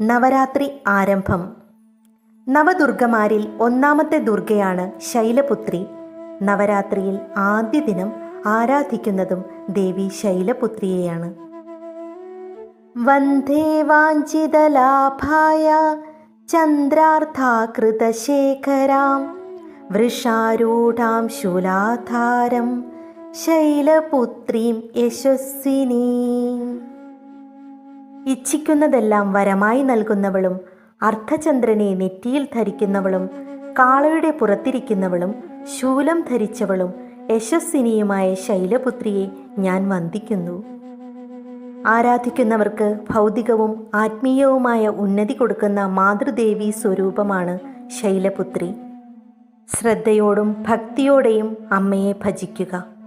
നവരാത്രി ആരംഭം. നവദുർഗമാരിൽ ഒന്നാമത്തെ ദുർഗയാണ് ശൈലപുത്രി. നവരാത്രിയിൽ ആദ്യ ദിനം ആരാധിക്കുന്നതും ദേവി ശൈലപുത്രിയെയാണ്. വന്ദേ വാഞ്ചിതലാഭായ ചന്ദ്രാർത്ഥാകൃതശേഖരാം വൃഷാരൂഢാം ശൂലാധാരം ശൈലപുത്രീം യശസ്വിനീം. ഇച്ഛിക്കുന്നതെല്ലാം വരമായി നൽകുന്നവളും അർദ്ധചന്ദ്രനെ നെറ്റിയിൽ ധരിക്കുന്നവളും കാളയുടെ പുറത്തിരിക്കുന്നവളും ശൂലം ധരിച്ചവളും യശസ്വിനിയുമായ ശൈലപുത്രിയെ ഞാൻ വന്ദിക്കുന്നു. ആരാധിക്കുന്നവർക്ക് ഭൗതികവും ആത്മീയവുമായ ഉന്നതി കൊടുക്കുന്ന മാതൃദേവീ സ്വരൂപമാണ് ശൈലപുത്രി. ശ്രദ്ധയോടും ഭക്തിയോടെയും അമ്മയെ ഭജിക്കുക.